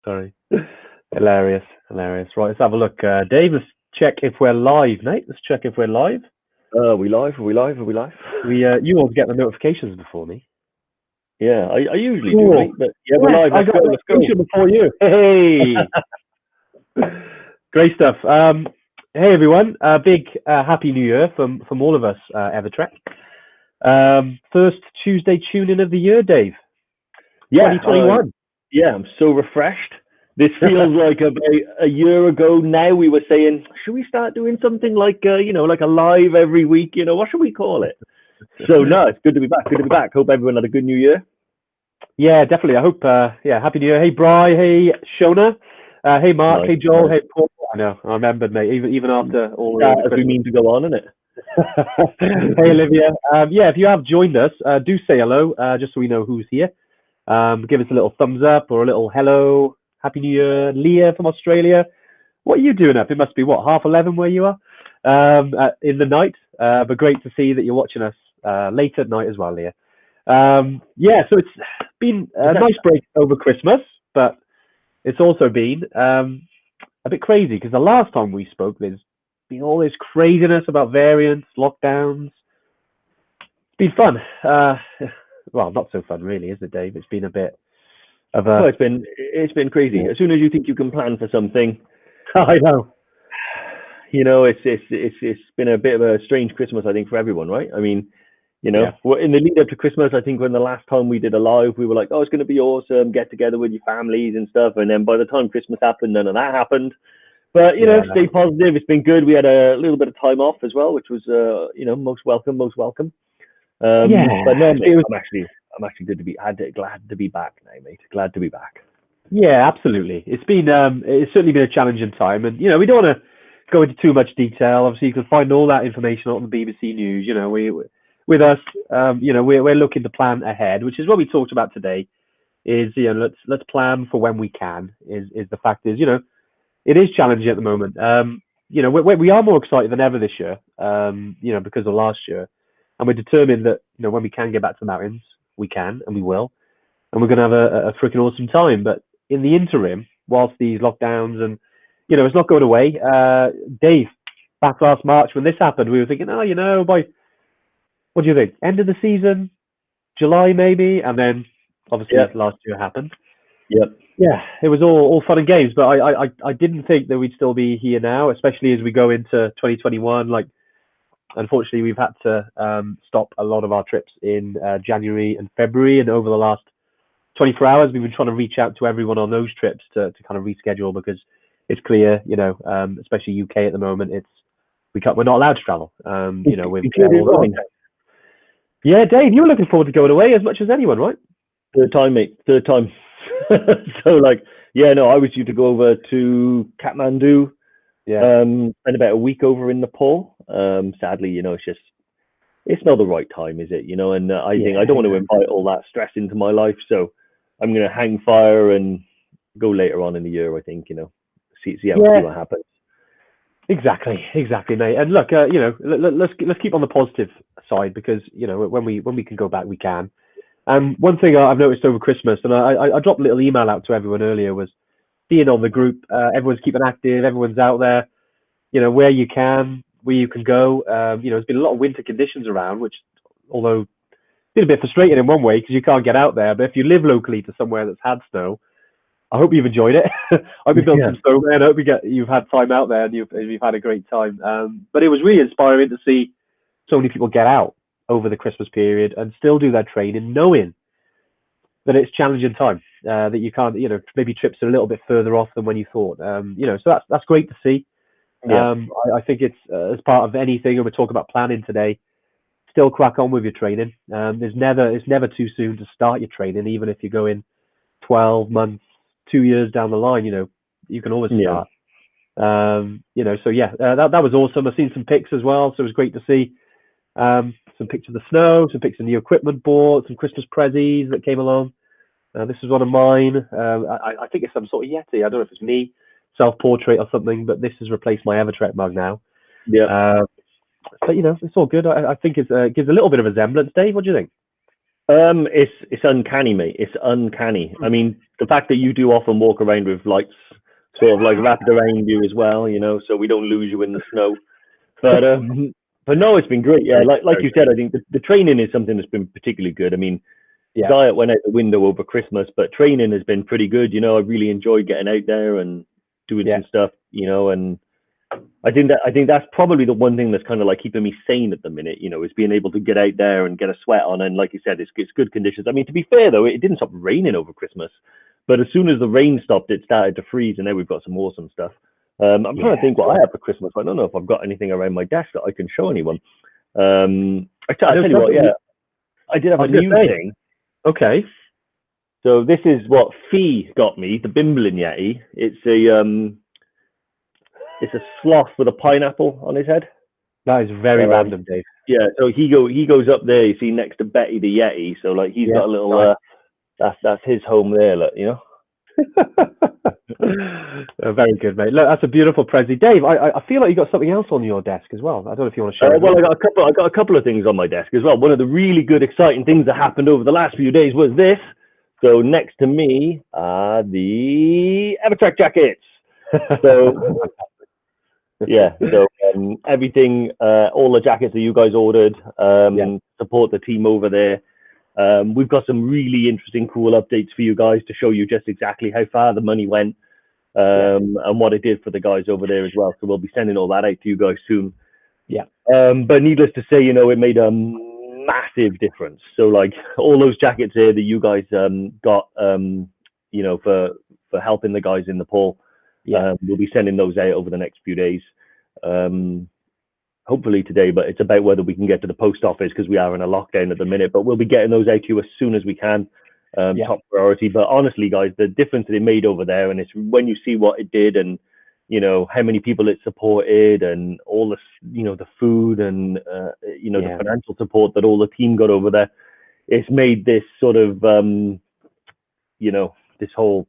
Sorry. Hilarious, hilarious. Right, let's have a look. Dave, let's check if we're live, mate. Let's check if we're live. Are we live? Are we live? Are we live? You all get the notifications before me. Yeah, I usually do, Cool. mate. But yeah, we're Yes, live. I Let's got go. the Let's go. notification before you. Hey, great stuff. Hey everyone, big happy New Year from all of us, EverTrek. First Tuesday tune-in of the year, Dave. Yeah, 2021. yeah, I'm so refreshed. This feels like about a year ago now. We were saying, should we start doing something like, like a live every week? What should we call it? So no, it's good to be back. Good to be back. Hope everyone had a good New Year. Yeah, definitely. I hope. Happy New Year. Hey, Bri. Hey, Shona. Hey, Mark. Nice, Hey, Joel. nice. Hey, Paul. I know. I remembered, mate. Even after all Start the as we Christmas. mean to go on, innit? Hey, Olivia. If you have joined us, do say hello, just so we know who's here. Give us a little thumbs up or a little hello. Happy New Year, Leah from Australia. What are you doing up? It must be what, 11:30 where you are, in the night. But great to see that you're watching us late at night as well, Leah. So it's been a nice break over Christmas, but it's also been a bit crazy because the last time we spoke, there's been all this craziness about variants, lockdowns. It's been fun. Well, not so fun, really, is it, Dave? It's been a bit of a. Oh, it's been crazy. As soon as you think you can plan for something, I know. It's been a bit of a strange Christmas, I think, for everyone, right? I mean, in the lead up to Christmas, I think when the last time we did a live, we were like, oh, it's going to be awesome, get together with your families and stuff. And then by the time Christmas happened, none of that happened. But, stay positive. It's been good. We had a little bit of time off as well, which was, most welcome, most welcome. But no, mate, I'm actually good to be, glad to be back now, mate. Glad to be back. Yeah, absolutely. It's certainly been a challenging time. And, we don't want to go into too much detail. Obviously, you can find all that information on the BBC News. With us, we're looking to plan ahead, which is what we talked about today. Is let's plan for when we can. Is the fact is it is challenging at the moment. We are more excited than ever this year. Because of last year, and we're determined that when we can get back to the mountains, we can and we will, and we're going to have a freaking awesome time. But in the interim, whilst these lockdowns and it's not going away, Dave, back last March when this happened, we were thinking, by what do you think? End of the season, July maybe, and then obviously last year happened. Yep. Yeah, it was all fun and games, but I didn't think that we'd still be here now, especially as we go into 2021. Like, unfortunately, we've had to stop a lot of our trips in January and February, and over the last 24 hours, we've been trying to reach out to everyone on those trips to kind of reschedule because it's clear, especially UK at the moment, we're not allowed to travel. Yeah, Dave, you were looking forward to going away as much as anyone, right? Third time, mate. Third time. So, I was due to go over to Kathmandu. Yeah. Spend about a week over in Nepal. Sadly, it's not the right time, is it? And I think I don't want to invite all that stress into my life, so I'm going to hang fire and go later on in the year. I think see what happens. Exactly, mate. And look, let's keep on the positive side because when we can go back, we can. And one thing I've noticed over Christmas, and I dropped a little email out to everyone earlier, was seeing on the group, everyone's keeping active, everyone's out there, where you can, where you can go. There's been a lot of winter conditions around, which, although it's been a bit frustrating in one way because you can't get out there. But if you live locally to somewhere that's had snow, I hope you've enjoyed it. I hope you've done some snowman. I hope you've had time out there and you've had a great time. But it was really inspiring to see so many people get out over the Christmas period and still do their training, knowing that it's challenging time, that you can't, maybe trips are a little bit further off than when you thought. So that's great to see. Yeah. I think it's as part of anything, and we're talking about planning today. Still crack on with your training. It's never too soon to start your training, even if you're going 12 months, 2 years down the line. You can always start. That was awesome. I've seen some pics as well, so it was great to see. Some pictures of the snow, some pictures of the equipment bought, some Christmas prezzies that came along. This is one of mine. I think it's some sort of Yeti. I don't know if it's me, self-portrait or something, but this has replaced my EverTrek mug now. Yeah. But it's all good. I think it gives a little bit of a resemblance. Dave, what do you think? It's uncanny, mate. It's uncanny. I mean, the fact that you do often walk around with lights sort of like wrapped around you as well, so we don't lose you in the snow. But no, it's been great. Yeah, like you said, I think the training is something that's been particularly good. I mean, diet went out the window over Christmas, but training has been pretty good. I really enjoyed getting out there and doing some stuff. And I think that's probably the one thing that's kind of like keeping me sane at the minute. Is being able to get out there and get a sweat on, and like you said, it's good conditions. I mean, to be fair though, it didn't stop raining over Christmas, but as soon as the rain stopped, it started to freeze, and now we've got some awesome stuff. I'm trying to think what I have for Christmas. I don't know if I've got anything around my desk that I can show anyone. I tell you what, yeah, I did have a new thing. Okay. So this is what Fee got me, the Bimblin Yeti. It's a sloth with a pineapple on his head. That is very random, Dave. Yeah, so he goes up there, you see, next to Betty the Yeti. So like he's got a little that's his home there, look, Very good, mate. Look, that's a beautiful Prezi. Dave, I feel like you got something else on your desk as well. I don't know if you want to share. Well, I got a couple of things on my desk as well. One of the really good, exciting things that happened over the last few days was this. So next to me are the EverTrek jackets. So yeah, so everything, all the jackets that you guys ordered, support the team over there. We've got some really interesting, cool updates for you guys to show you just exactly how far the money went and what it did for the guys over there as well. So we'll be sending all that out to you guys soon. Yeah. But needless to say, it made a massive difference. So like all those jackets there that you guys got, for helping the guys in Nepal. We'll be sending those out over the next few days. Hopefully today, but it's about whether we can get to the post office because we are in a lockdown at the minute. But we'll be getting those out to you as soon as we can. Top priority. But honestly, guys, the difference that it made over there, and it's when you see what it did, and how many people it supported, and all the the food and the financial support that all the team got over there, it's made this sort of this whole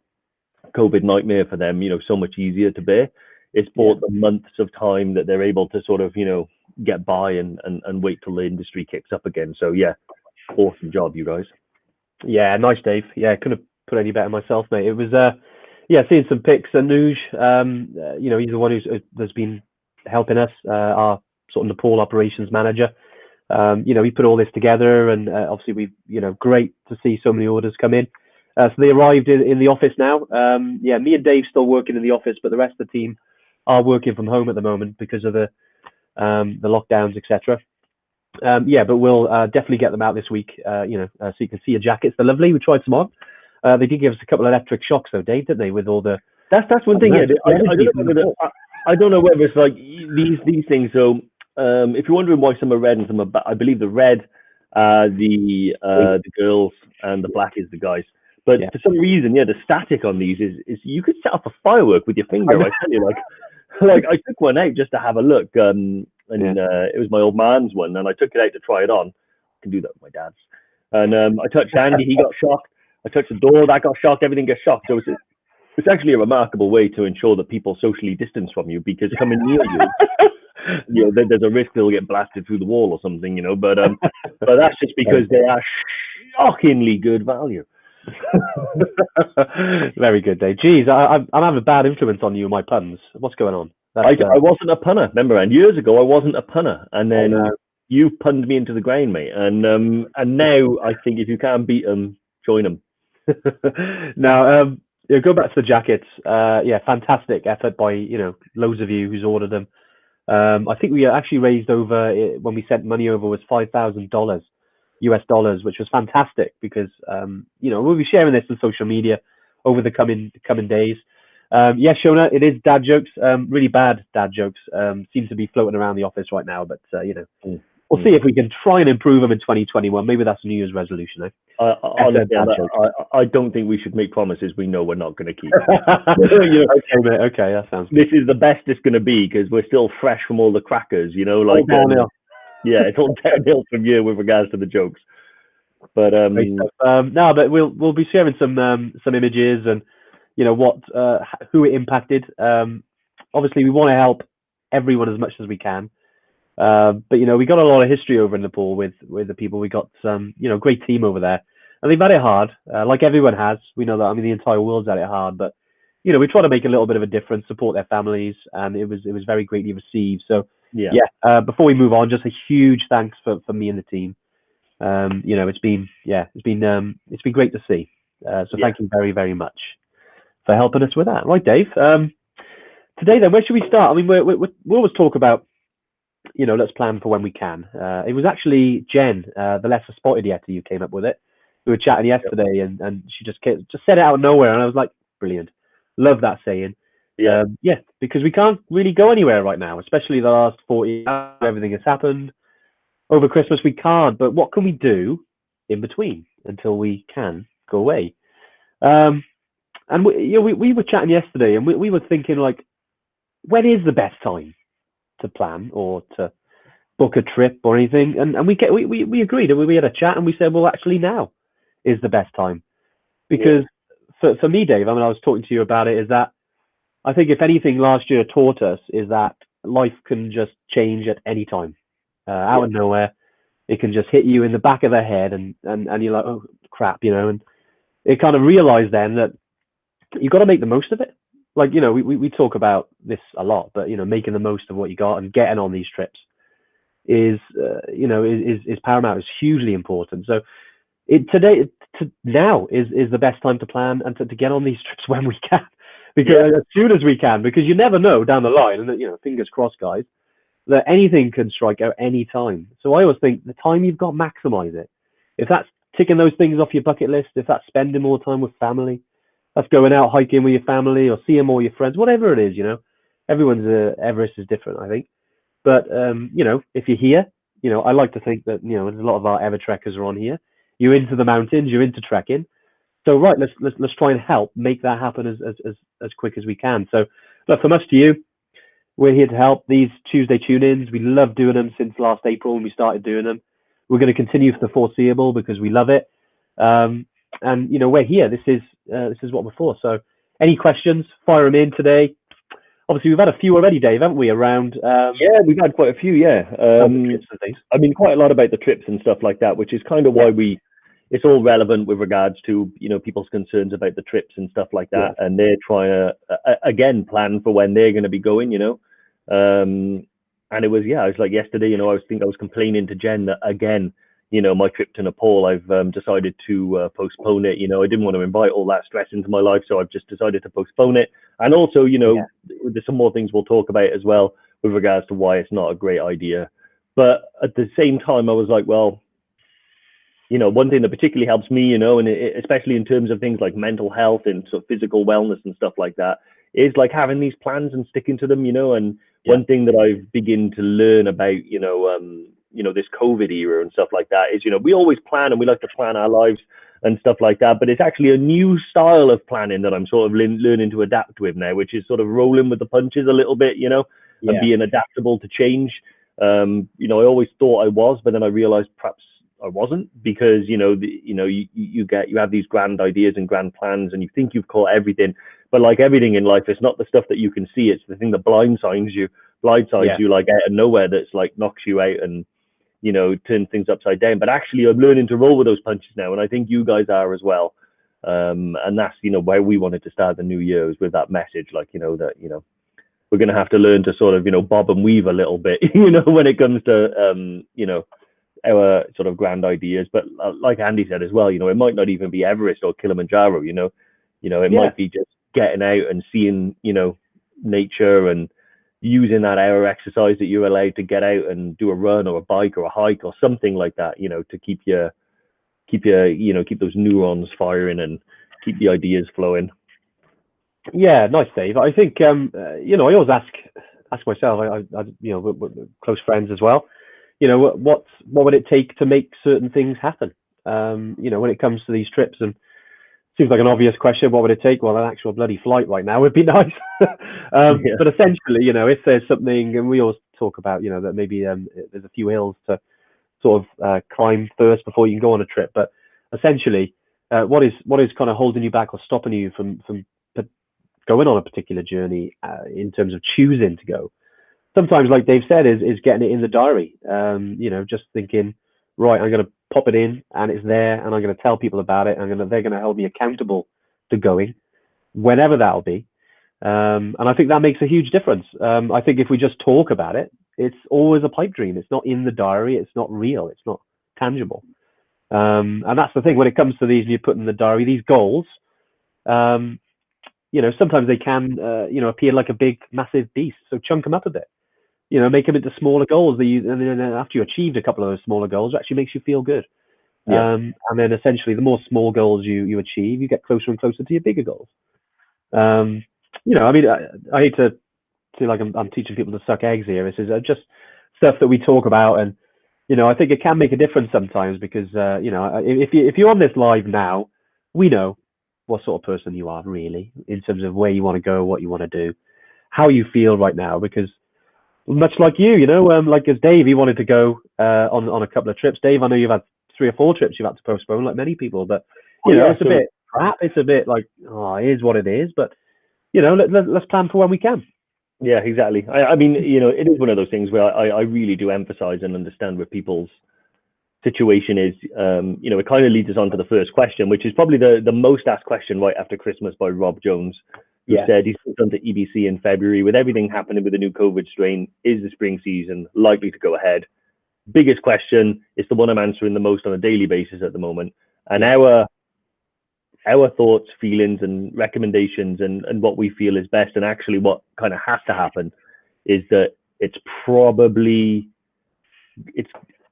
COVID nightmare for them, so much easier to bear. It's bought the months of time that they're able to sort of, get by and wait till the industry kicks up again. So yeah, awesome job, you guys. Yeah, nice, Dave. Yeah, I couldn't have put any better myself, mate. It was seeing some pics and news. He's the one that's been helping us, our sort of Nepal operations manager. He put all this together, and obviously great to see so many orders come in. So they arrived in the office now. Me and Dave still working in the office, but the rest of the team are working from home at the moment because of the lockdowns, etc. But we'll definitely get them out this week. So you can see your jackets. They're lovely. We tried some on. They did give us a couple of electric shocks, though, Dave, didn't they? With all the that's one thing. I don't know whether it's like these things. So if you're wondering why some are red and some are, I believe the red, the girls, and the black is the guys. But for some reason, the static on these is you could set up a firework with your finger. I tell you, like I took one out just to have a look, and it was my old man's one, and I took it out to try it on. I can do that with my dad's. And I touched Andy, he got shocked. I touched the door, that got shocked. Everything gets shocked. So it's actually a remarkable way to ensure that people socially distance from you, because coming near you, there's a risk they'll get blasted through the wall or something, But that's just because they are shockingly good value. Very good, Dave. Jeez, I'm having a bad influence on you and my puns. What's going on? I wasn't a punner, remember? And years ago, I wasn't a punner, and then you punned me into the ground, mate. And now I think if you can't beat them, join them. Now, go back to the jackets. Fantastic effort by loads of you who's ordered them. I think we actually raised over, when we sent money over, was $5,000 US dollars, which was fantastic because we'll be sharing this on social media over the coming days. Yes, Shona, it is dad jokes, really bad dad jokes. Seems to be floating around the office right now, but we'll see if we can try and improve them in 2021. Maybe that's a New Year's resolution. I don't think we should make promises we know we're not going to keep. Okay, mate. Okay, that sounds good. This is the best it's going to be because we're still fresh from all the crackers, it's all downhill from here with regards to the jokes. But but we'll be sharing some images and who it impacted. Obviously, we want to help everyone as much as we can. But we got a lot of history over in Nepal with the people. We got some great team over there, and they've had it hard, like everyone has. We know that. I mean, the entire world's had it hard, but we try to make a little bit of a difference, support their families, and it was very greatly received. So Yeah. before we move on, just a huge thanks for me and the team. It's been great to see. So thank you very, very much for helping us with that. Right, Dave. Today then, where should we start? I mean, we always talk about let's plan for when we can. It was actually Jen, the lesser spotted yeti, who came up with it. We were chatting yesterday, and she just said it out of nowhere, and I was like, brilliant. Love that saying. Because we can't really go anywhere right now, especially the last 40 hours. Everything has happened over Christmas. We can't, but what can we do in between until we can go away? And we were chatting yesterday, and we were thinking, like, when is the best time to plan or to book a trip or anything? And we agreed, and we had a chat, and we said, well, actually, now is the best time, because for me, Dave, I mean, I was talking to you about it, is that I think if anything last year taught us is that life can just change at any time, out of nowhere. It can just hit you in the back of the head, and you're like, oh crap, and it kind of realized then that you got to make the most of it. Like, we talk about this a lot, but making the most of what you got and getting on these trips is paramount, is hugely important. So now is the best time to plan and to get on these trips when we can, because as soon as we can, because you never know down the line, and fingers crossed, guys, that anything can strike at any time. So I always think the time you've got, maximize it. If that's ticking those things off your bucket list, if that's spending more time with family, that's going out hiking with your family or seeing more of your friends, whatever it is, everyone's Everest is different, I think. But if you're here, I like to think that there's a lot of our EverTrekkers are on here. You're into the mountains, you're into trekking. So right, let's try and help make that happen as quick as we can. So look, from us to you, we're here to help. These Tuesday tune-ins, we love doing them since last April when we started doing them. We're going to continue for the foreseeable because we love it. And we're here. This is what we're for. So any questions, fire them in today. Obviously, we've had a few already, Dave, haven't we? Around we've had quite a few. I mean, quite a lot about the trips and stuff like that, which is kind of why it's all relevant with regards to people's concerns about the trips and stuff like that, and they're trying to again plan for when they're going to be going. And it was I was like yesterday, I was complaining to Jen that again, my trip to Nepal, I've decided to postpone it. I didn't want to invite all that stress into my life, so I've just decided to postpone it. And also, there's some more things we'll talk about as well with regards to why it's not a great idea. But at the same time, I was like, well, one thing that particularly helps me, and especially in terms of things like mental health and sort of physical wellness and stuff like that, is like having these plans and sticking to them, and one thing that I've begun to learn about, this COVID era and stuff like that is, we always plan and we like to plan our lives and stuff like that, but it's actually a new style of planning that I'm sort of learning to adapt with now, which is sort of rolling with the punches a little bit, and being adaptable to change. I always thought I was, but then I realized perhaps I wasn't, because you have these grand ideas and grand plans and you think you've caught everything, but like everything in life, it's not the stuff that you can see, it's the thing that blindsides you like out of nowhere, that's like knocks you out and turns things upside down. But actually I'm learning to roll with those punches now, and I think you guys are as well. And that's where we wanted to start the new year, is with that message, like that we're going to have to learn to sort of bob and weave a little bit when it comes to our sort of grand ideas. But like Andy said as well, it might not even be Everest or Kilimanjaro, it might be just getting out and seeing, nature, and using that hour exercise that you're allowed to get out and do a run or a bike or a hike or something like that, to keep those neurons firing and keep the ideas flowing. Yeah, nice, Dave. I think I always ask myself, I we're close friends as well, what would it take to make certain things happen, when it comes to these trips? And seems like an obvious question. What would it take? Well, an actual bloody flight right now would be nice. But essentially, if there's something, and we always talk about, that maybe there's a few hills to sort of climb first before you can go on a trip. But essentially, what is kind of holding you back or stopping you from going on a particular journey in terms of choosing to go? sometimes, like Dave said, is getting it in the diary. Just thinking, right, I'm going to pop it in, and it's there, and I'm going to tell people about it. They're going to hold me accountable to going whenever that'll be. And I think that makes a huge difference. I think if we just talk about it, it's always a pipe dream. It's not in the diary. It's not real. It's not tangible. And that's the thing when it comes to these, and you put in the diary these goals. Sometimes they can, appear like a big, massive beast. So chunk them up a bit. Make them into smaller goals and then after you achieved a couple of those smaller goals, it actually makes you feel good. Yeah. And then essentially, the more small goals you achieve, you get closer and closer to your bigger goals. I hate to feel like I'm teaching people to suck eggs here. This is just stuff that we talk about, and I think it can make a difference sometimes because if you're on this live now, we know what sort of person you are really in terms of where you want to go, what you want to do, how you feel right now. Because much like like as Dave, he wanted to go on a couple of trips. Dave, I know you've had 3 or 4 trips you've had to postpone, like many people, but it's a bit crap. It's a bit like, oh, it is what it is. But let's plan for when we can. Yeah, exactly. I mean, it is one of those things where I really do emphasize and understand where people's situation is. It kind of leads us on to the first question, which is probably the most asked question right after Christmas by Rob Jones, who said he's done to EBC in February. With everything happening with the new COVID strain, is the spring season likely to go ahead? Biggest question. It's the one I'm answering the most on a daily basis at the moment. And our thoughts, feelings, and recommendations, and what we feel is best, and actually what kind of has to happen, is that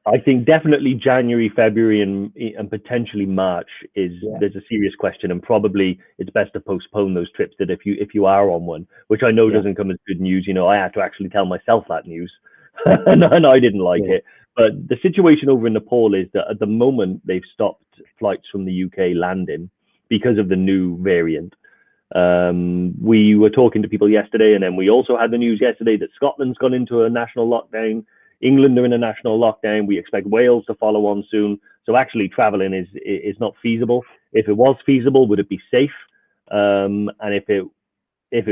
I think definitely January, February, and potentially March there's a serious question, and probably it's best to postpone those trips. That if you are on one, which I know doesn't come as good news, I had to actually tell myself that news, and I didn't like it. But the situation over in Nepal is that at the moment they've stopped flights from the UK landing because of the new variant. We were talking to people yesterday, and then we also had the news yesterday that Scotland's gone into a national lockdown. England are in a national lockdown. We expect Wales to follow on soon. So actually traveling is not feasible. If it was feasible, would it be safe? And if it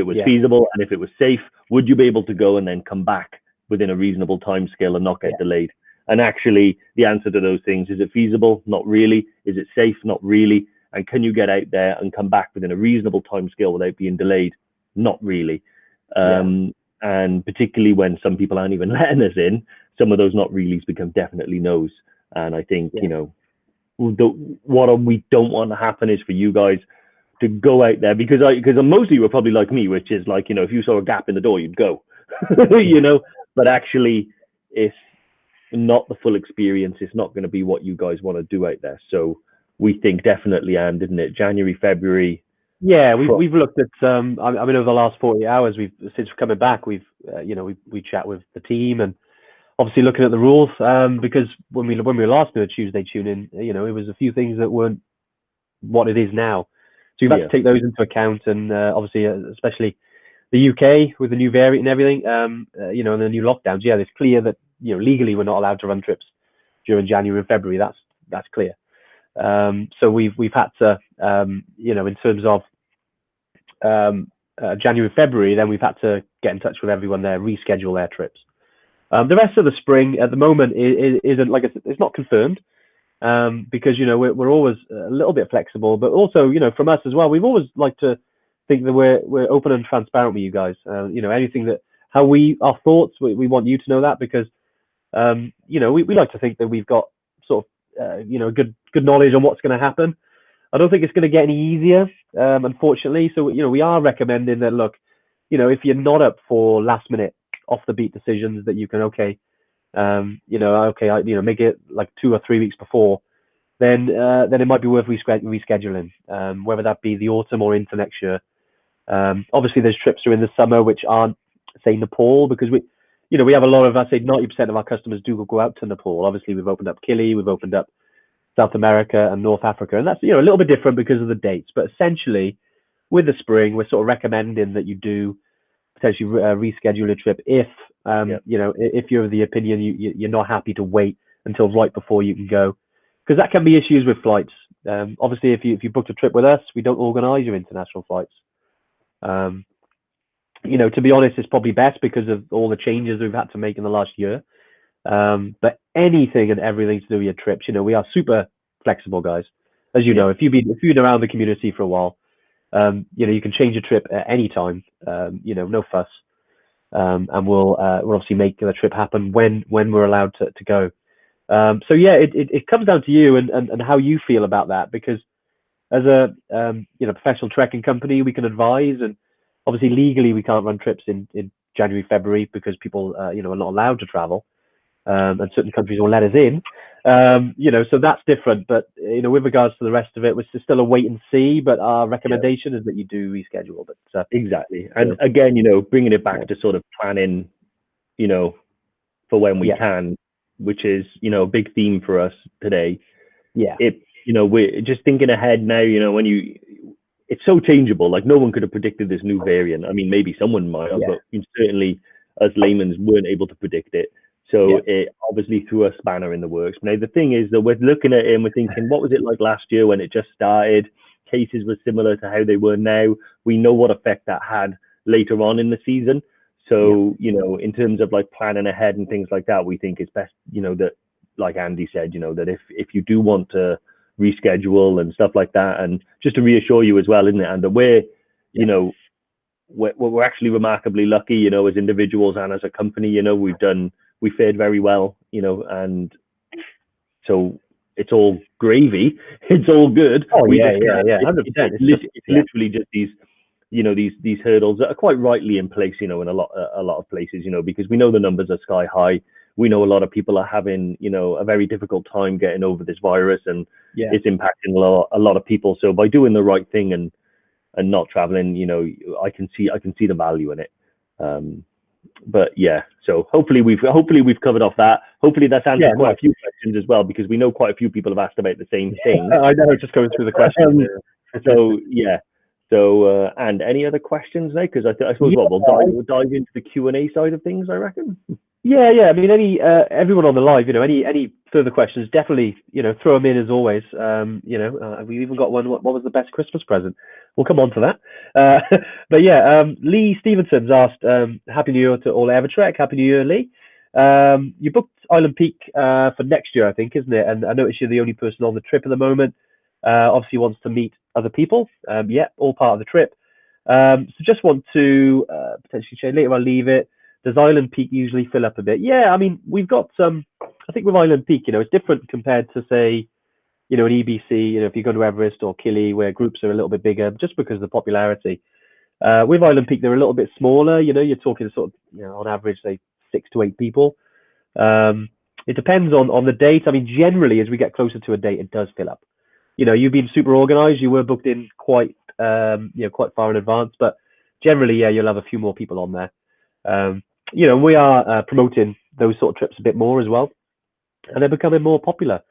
was feasible and if it was safe, would you be able to go and then come back within a reasonable time scale and not get delayed? And actually the answer to those things, is it feasible? Not really. Is it safe? Not really. And can you get out there and come back within a reasonable time scale without being delayed? Not really. And particularly when some people aren't even letting us in, some of those not reallys become definitely no's. And I think, what we don't want to happen is for you guys to go out there, because most of you are probably like me, which is like, if you saw a gap in the door, you'd go, but actually it's not the full experience. It's not going to be what you guys want to do out there. So we think definitely, and didn't it, January, February? Yeah, we've looked at over the last 40 hours, since coming back, we chat with the team, and obviously looking at the rules, because when we were last doing a Tuesday tune in, it was a few things that weren't what it is now. So you've had to take those into account, and obviously, especially the UK with the new variant and everything, and the new lockdowns. Yeah, it's clear that legally we're not allowed to run trips during January and February. That's clear. So we've had to, in terms of January, February, then we've had to get in touch with everyone there, reschedule their trips. The rest of the spring at the moment isn't, like it's not confirmed, because we're always a little bit flexible, but also from us as well, we've always liked to think that we're open and transparent with you guys. Anything that our thoughts, we want you to know that, because we like to think that we've got sort of good knowledge on what's going to happen. I don't think it's going to get any easier, unfortunately. So we are recommending that, look, if you're not up for last minute off the beat decisions, that you can make it like 2 or 3 weeks before, then it might be worth rescheduling, whether that be the autumn or into next year. Obviously there's trips during the summer which aren't, say, Nepal, because we have a lot of, I'd say 90% of our customers do go out to Nepal. Obviously we've opened up Kili, we've opened up South America and North Africa, and that's a little bit different because of the dates. But essentially, with the spring, we're sort of recommending that you do potentially reschedule a trip if if you're of the opinion you're not happy to wait until right before you can go, because that can be issues with flights. Obviously, if you booked a trip with us, we don't organise your international flights. To be honest, it's probably best because of all the changes we've had to make in the last year. But anything and everything to do with your trips, we are super flexible, guys. As you Yeah, know, if you've been around the community for a while, you can change your trip at any time. No fuss. And we'll obviously make the trip happen when we're allowed to go. So yeah, it comes down to you and how you feel about that, because as a professional trekking company, we can advise, and obviously legally we can't run trips in January, February, because people are not allowed to travel, and certain countries won't let us in. So that's different. But with regards to the rest of it, we're still a wait and see. But our yeah, recommendation is that you do reschedule. But exactly. And again, bringing it back to sort of planning, for when we yeah, can, which is, a big theme for us today. yeah, We're just thinking ahead now, it's so changeable. Like, no one could have predicted this new variant. I mean, maybe someone might have, yeah, but certainly us laymen weren't able to predict it. So yeah, it obviously threw a spanner in the works. Now, the thing is that we're looking at it and we're thinking, what was it like last year when it just started? Cases were similar to how they were now. We know what effect that had later on in the season. yeah, So, in terms of like planning ahead and things like that, we think it's best, that, like Andy said, that if you do want to reschedule and stuff like that, and just to reassure you as well, isn't it? And that yeah. we're actually remarkably lucky, as individuals and as a company, we fared very well, and so it's all gravy, it's all good. Oh We yeah, just yeah, can't. yeah. 100%. It's just It's literally just these hurdles that are quite rightly in place, in a lot of places, because we know the numbers are sky high. We know a lot of people are having, a very difficult time getting over this virus, and yeah. it's impacting a lot of people. So by doing the right thing and not traveling, I can see the value in it. But yeah, so hopefully we've covered off that. Hopefully that's Yeah, answered quite a few questions as well, because we know quite a few people have asked about the same thing. I know, just going through the questions. Um, so yeah. So and any other questions now? Because I suppose Yeah, we'll dive into the Q&A side of things, I reckon. yeah. I mean, everyone on the live, any further questions, definitely, throw them in as always. We even got one. What was the best Christmas present? We'll come on to that. But yeah, Lee Stevenson's asked, Happy New Year to all EverTrek. Happy New Year, Lee. You booked Island Peak for next year, I think, isn't it? And I notice you're the only person on the trip at the moment. Obviously wants to meet other people. Yeah, all part of the trip. So just want to potentially share later. I'll leave it. Does Island Peak usually fill up a bit? Yeah, I mean, we've got some. I think with Island Peak, it's different compared to, say, an EBC. If you go to Everest or Kili, where groups are a little bit bigger, just because of the popularity. With Island Peak, they're a little bit smaller. You're talking sort of, on average, say 6 to 8 people. It depends on the date. I mean, generally, as we get closer to a date, it does fill up. You've been super organized. You were booked in quite far in advance, but generally, yeah, you'll have a few more people on there. We are promoting those sort of trips a bit more as well, and they're becoming more popular.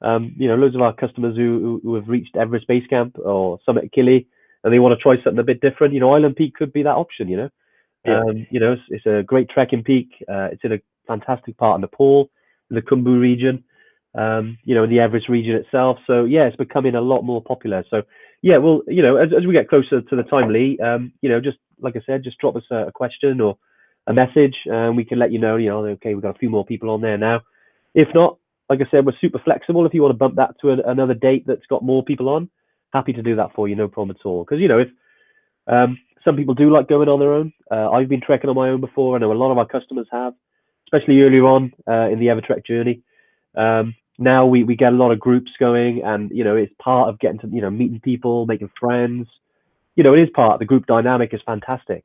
Loads of our customers who have reached Everest Base Camp or Summit Kili, and they want to try something a bit different. Island Peak could be that option. Yeah. It's a great trekking peak. It's in a fantastic part of Nepal, in the Khumbu region. In the Everest region itself. So yeah, it's becoming a lot more popular. So yeah, well, as we get closer to the time, Lee, just like I said, just drop us a question or a message, and we can let you know. Okay, we've got a few more people on there now. If not, like I said, we're super flexible. If you want to bump that to another date that's got more people on, happy to do that for you, no problem at all. Because if some people do like going on their own. I've been trekking on my own before. I know a lot of our customers have, especially earlier on in the EverTrek journey. Now we get a lot of groups going, and it's part of getting to meeting people, making friends. It is part. The group dynamic is fantastic.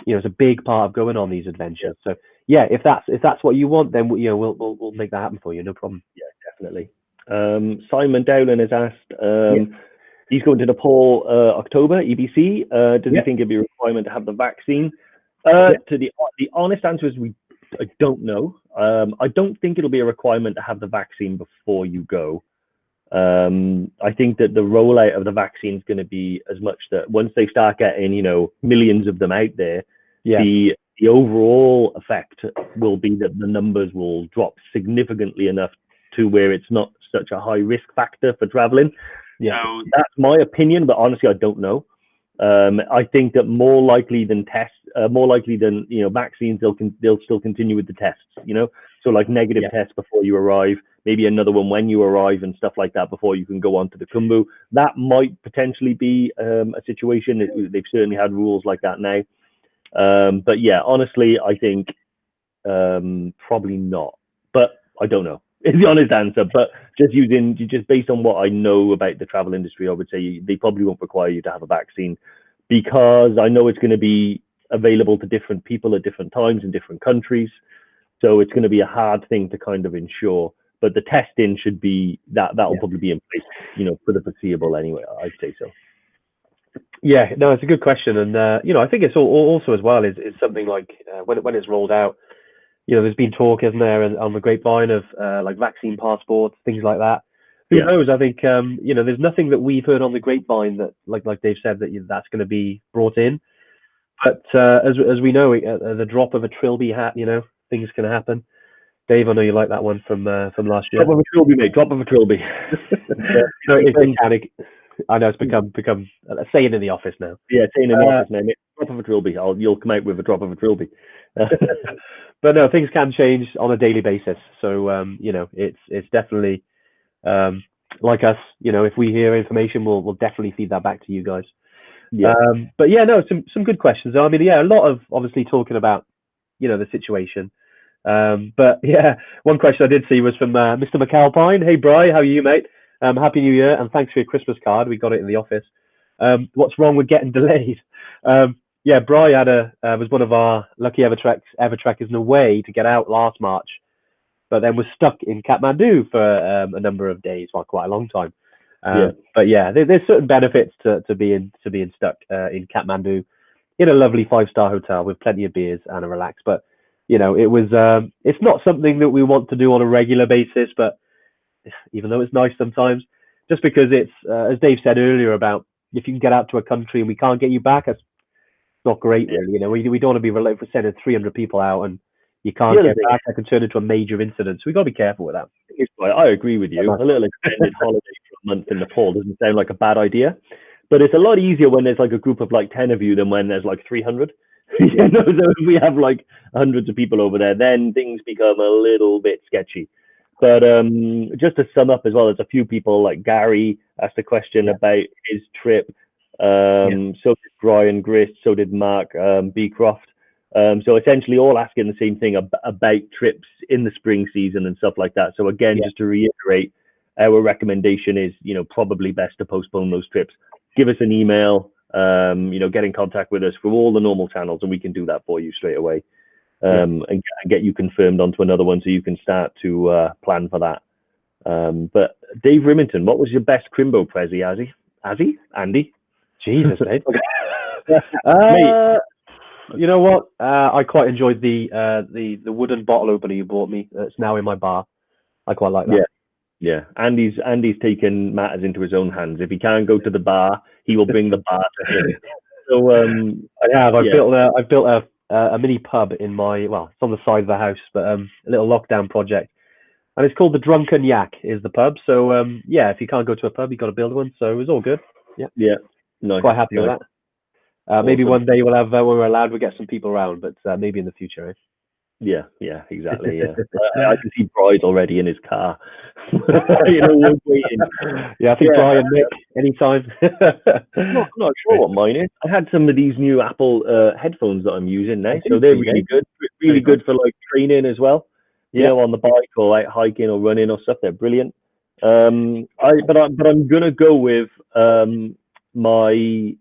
It's a big part of going on these adventures. So yeah, if that's what you want, then we'll make that happen for you. No problem. Yeah, definitely. Simon Dowling has asked. He's going to Nepal October EBC. Does he think it'd be a requirement to have the vaccine? To the honest answer is I don't know. I don't think it'll be a requirement to have the vaccine before you go. I think that the rollout of the vaccine is going to be as much that once they start getting millions of them out there, the overall effect will be that the numbers will drop significantly enough to where it's not such a high risk factor for traveling. So that's my opinion, but honestly, I don't know. I think that more likely than vaccines, they'll still continue with the tests. So like negative tests before you arrive, maybe another one when you arrive and stuff like that before you can go on to the Kumbu. That might potentially be a situation. They've certainly had rules like that now. But yeah, honestly, I think probably not. But I don't know. Is the honest answer. But just based on what I know about the travel industry, I would say they probably won't require you to have a vaccine, because I know it's going to be available to different people at different times in different countries. So it's going to be a hard thing to kind of ensure. But the testing should be that'll probably be in place, for the foreseeable anyway. I'd say so. Yeah, no, it's a good question, and I think it's also as well is something like when it's rolled out. There's been talk, isn't there, on the grapevine of like vaccine passports, things like that. Who knows? I think there's nothing that we've heard on the grapevine that, like Dave said, that's going to be brought in. But as we know, at the drop of a trilby hat, things can happen. Dave, I know you like that one from last year. Drop of a trilby, mate. Drop of a trilby. So it's mechanic. I know it's become a saying in the office now. Yeah, saying in the office now, mate. Drop of a trilby. You'll come out with a drop of a trilby. But no, things can change on a daily basis. So it's definitely like us. If we hear information, we'll definitely feed that back to you guys. Yeah. But yeah, no, some good questions. I mean, yeah, a lot of obviously talking about the situation. But yeah, one question I did see was from Mr. McAlpine. Hey, Bri, how are you, mate? Happy New Year, and thanks for your Christmas card. We got it in the office. What's wrong with getting delayed? Yeah, Bri was one of our lucky EverTrekkers away to get out last March, but then was stuck in Kathmandu for a number of days, well, quite a long time. But yeah, there's certain benefits to being stuck in Kathmandu in a lovely 5-star hotel with plenty of beers and a relax. But it's not something that we want to do on a regular basis. But even though it's nice sometimes, just because it's as Dave said earlier about if you can get out to a country and we can't get you back, it's not great, really. We don't want to be sending 300 people out and you can't get back. That can turn into a major incident. So we've got to be careful with that. I agree with you. A little extended holiday for a month in Nepal doesn't sound like a bad idea, but it's a lot easier when there's like a group of like 10 of you than when there's like 300. So if we have like hundreds of people over there, then things become a little bit sketchy. But just to sum up as well, there's a few people like Gary asked a question about his trip. So did Brian Grist, so did Mark Beecroft. So essentially all asking the same thing about trips in the spring season and stuff like that. So again, just to reiterate, our recommendation is, probably best to postpone those trips. Give us an email, get in contact with us through all the normal channels, and we can do that for you straight away. And get you confirmed onto another one so you can start to plan for that. But Dave Rimington, what was your best Crimbo Prezi, Andy? Jesus, Dave. You know what? I quite enjoyed the wooden bottle opener you bought me. It's now in my bar. I quite like that. Yeah. Andy's taken matters into his own hands. If he can't go to the bar, he will bring the bar to him. So I have. I've built a mini pub in it's on the side of the house, but a little lockdown project, and it's called the Drunken Yak is the pub. So if you can't go to a pub, you got to build one. So it was all good. Yeah. Nice. Quite happy with that. Maybe one day we'll have when we're allowed, we'll get some people around, but maybe in the future. Eh? Yeah, exactly. Yeah, I can see Bride already in his car. Waiting. Yeah, I think Brian, Nick, anytime. I'm not sure what mine is. I had some of these new Apple headphones that I'm using now, so they're really good. Really good for like training as well. On the bike or out hiking or running or stuff. They're brilliant. But I'm gonna go with my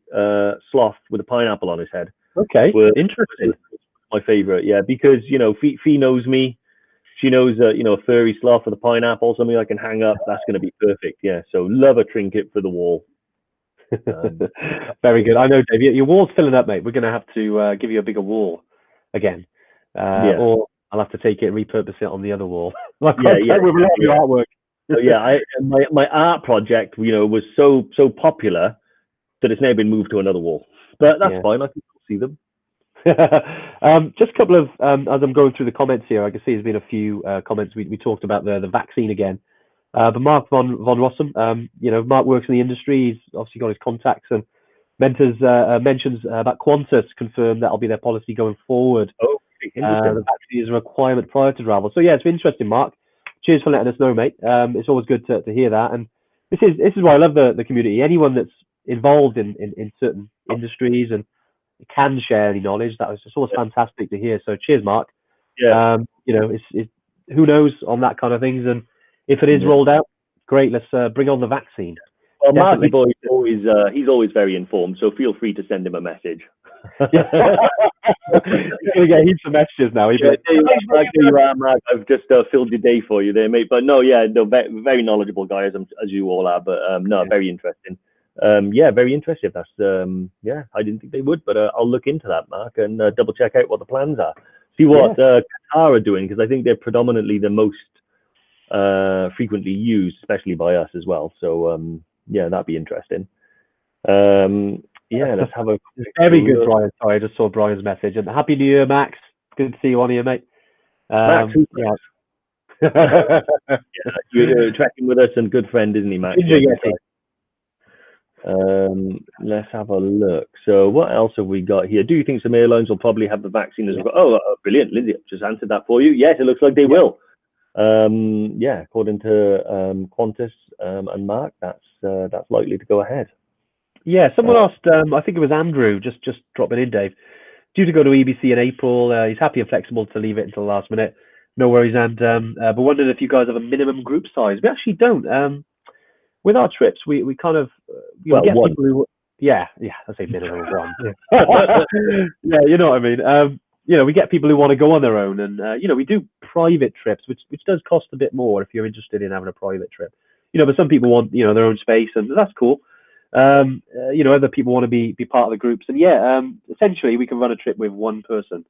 sloth with a pineapple on his head. Okay, interesting. My favorite, because Fee knows me. She knows a furry sloth with a pineapple, something I can hang up. That's going to be perfect. So love a trinket for the wall. Very good. I know, Dave. Your wall's filling up, mate. We're going to have to give you a bigger wall again, or I'll have to take it and repurpose it on the other wall. With a lot of your artwork. So my art project, was so popular that it's now been moved to another wall. But that's fine. I can still see them. Just a couple of as I'm going through the comments here, I can see there's been a few comments. We talked about the vaccine again, but Mark von Rossum, Mark works in the industry. He's obviously got his contacts, and mentions about Qantas confirmed that'll be their policy going forward. Oh, interesting. The vaccine is a requirement prior to travel. So yeah, it's interesting, Mark. Cheers for letting us know, mate. It's always good to hear that. And this is why I love the community. Anyone that's involved in certain industries and can share any knowledge, that was just always fantastic to hear. So cheers, Mark. Yeah. It's who knows on that kind of things, and if it is rolled out, great. Let's bring on the vaccine. Well, Marky Boy he's always very informed, so feel free to send him a message. He's gonna get heaps of messages now. Mark. I've just filled your day for you there, mate. But no, very knowledgeable guy as you all are. But very interesting. Very interesting. That's I didn't think they would, but I'll look into that, Mark, and double check out what the plans are. See what Qatar are doing, because I think they're predominantly the most frequently used, especially by us as well. So that'd be interesting. Let's have a very good, Brian. Sorry, I just saw Brian's message. And Happy New Year, Max. Good to see you on here, mate. Max, you're tracking with us and good friend, isn't he, Max? Let's have a look. So what else have we got here? Do you think some airlines will probably have the vaccine as well? Oh, brilliant. Lindsay, I've just answered that for you. Yes, it looks like they will. According to Qantas and Mark, that's likely to go ahead. Yeah, someone asked, I think it was Andrew, just dropping in, Dave. Due to go to EBC in April, he's happy and flexible to leave it until the last minute. No worries, and but wondered if you guys have a minimum group size. We actually don't. With our trips, we kind of get one. people who, I say minimum one. You know what I mean. We get people who want to go on their own, and we do private trips, which does cost a bit more if you're interested in having a private trip. But some people want their own space, and that's cool. Other people want to be part of the groups, and essentially we can run a trip with one person.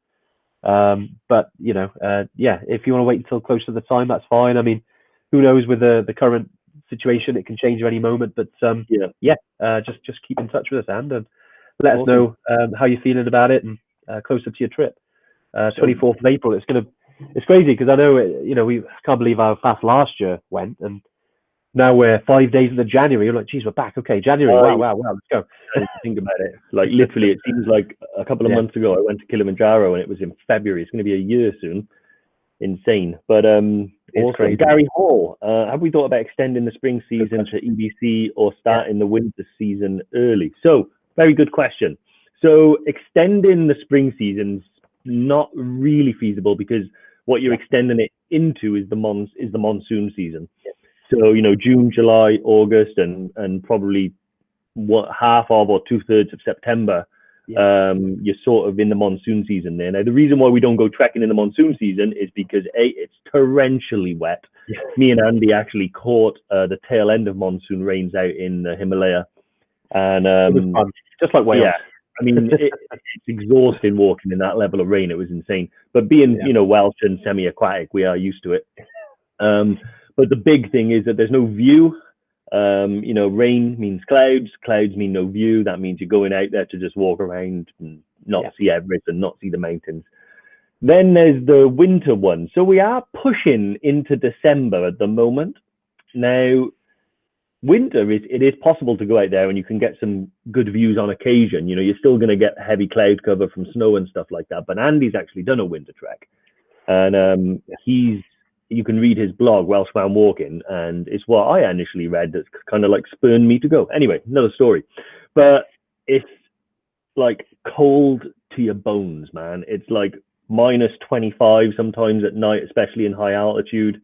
But if you want to wait until close to the time, that's fine. I mean, who knows with the current situation, it can change at any moment. But just keep in touch with us, and let us know how you're feeling about it, and closer to your trip. 24th of April. It's crazy because I know we can't believe how fast last year went, and now we're 5 days into January. You're like, geez, we're back. Okay, January. Wow, let's go. Think about it. Like literally, it seems like a couple of months ago I went to Kilimanjaro and it was in February. It's going to be a year soon. Insane. But also, Gary Hall, have we thought about extending the spring season to EBC or starting the winter season early? So, very good question. So, extending the spring season's not really feasible because what you're extending it into is the monsoon season. So, June, July, August, and probably half of or 2/3 of September, you're sort of in the monsoon season there. Now, the reason why we don't go trekking in the monsoon season is because it's torrentially wet. Me and Andy actually caught the tail end of monsoon rains out in the Himalaya, and it was fun, just like Wales. Yeah, I mean, it's exhausting walking in that level of rain. It was insane. But being Welsh and semi-aquatic, we are used to it. But the big thing is that there's no view. Rain means clouds. Clouds mean no view. That means you're going out there to just walk around and not see Everest and not see the mountains. Then there's the winter one. So we are pushing into December at the moment. Now, winter it is possible to go out there and you can get some good views on occasion. You're still going to get heavy cloud cover from snow and stuff like that. But Andy's actually done a winter trek, and you can read his blog, Welsh Man Walking, and it's what I initially read that's kind of like spurned me to go. Anyway, another story. But it's like cold to your bones, man. It's like -25 sometimes at night, especially in high altitude.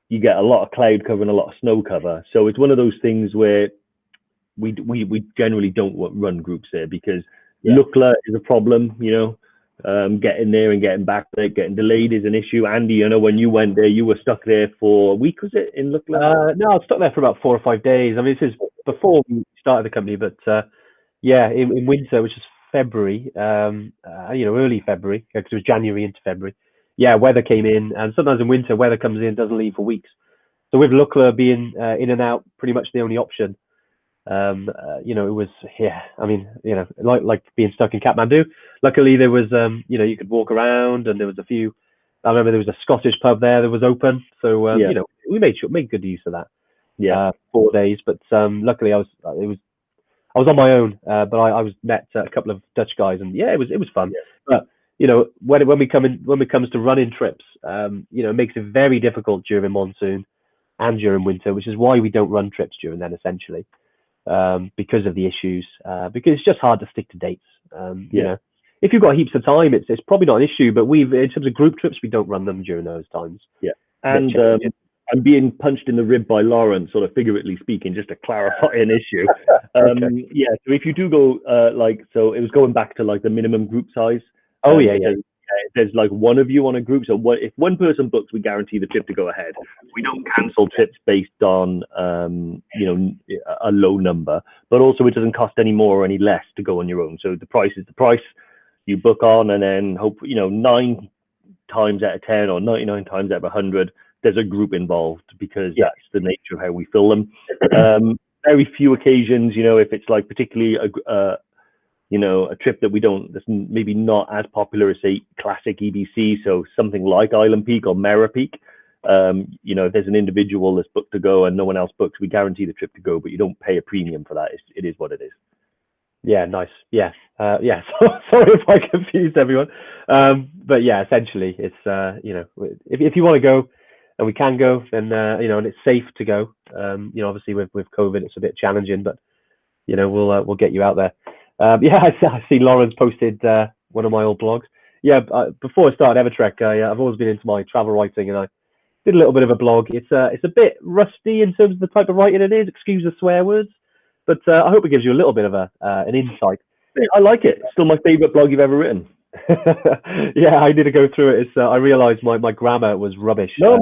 You get a lot of cloud cover and a lot of snow cover. So it's one of those things where we generally don't run groups there because Lukla is a problem, getting there and getting back there, getting delayed is an issue. Andy, when you went there, you were stuck there for a week, was it, in Lukla? No, I was stuck there for about 4 or 5 days. I mean, this is before we started the company, but in winter, which is February, early February, because it was January into February. Yeah, weather came in, and sometimes in winter, weather comes in, doesn't leave for weeks. So with Lukla being in and out, pretty much the only option. It was like being stuck in Kathmandu. Luckily there was you could walk around, and there was a few. I remember there was a Scottish pub there that was open, so we made good use of that. 4 days, but luckily I was on my own, but I was met a couple of Dutch guys, and yeah, it was fun. But you know, when it comes to running trips, you know, it makes it very difficult during monsoon and during winter, which is why we don't run trips during then, essentially, because of the issues. Because it's just hard to stick to dates. You know, if you've got heaps of time, it's probably not an issue. But in terms of group trips, we don't run them during those times. Yeah, and I'm being punched in the rib by Lauren, sort of figuratively speaking, just to clarify an issue. Okay. Yeah, so if you do go, so it was going back to like the minimum group size. Oh yeah. If there's like one of you on a group, so if one person books, we guarantee the trip to go ahead. We don't cancel trips based on, you know, a low number, but also it doesn't cost any more or any less to go on your own. So the price is the price. You book on, and then hope, you know, 9 times out of 10 or 99 times out of 100, there's a group involved, because that's the nature of how we fill them. Very few occasions, you know, if it's like particularly you know, a trip that that's maybe not as popular as, say, classic EBC, so something like Island Peak or Mera Peak. You know, if there's an individual that's booked to go and no one else books, we guarantee the trip to go, but you don't pay a premium for that. It is what it is. Yeah, nice. Yeah, yeah. Sorry if I confused everyone, but yeah, essentially, it's you know, if you want to go, and we can go, then you know, and it's safe to go. You know, obviously with COVID, it's a bit challenging, but you know, we'll get you out there. Yeah, I see Lauren's posted one of my old blogs. Yeah, before I started EverTrek, I've always been into my travel writing, and I did a little bit of a blog. It's a bit rusty in terms of the type of writing it is. Excuse the swear words, but I hope it gives you a little bit of an insight. I like it. It's still my favorite blog you've ever written. Yeah, I did go through it. It's I realized my grammar was rubbish. No,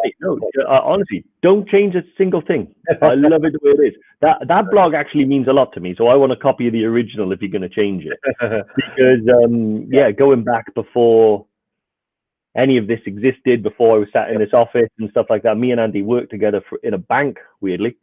honestly, don't change a single thing. I love it the way it is. That blog actually means a lot to me, so I want a copy of the original if you're going to change it. Because going back before any of this existed, before I was sat in this office and stuff like that, me and Andy worked together in a bank, weirdly.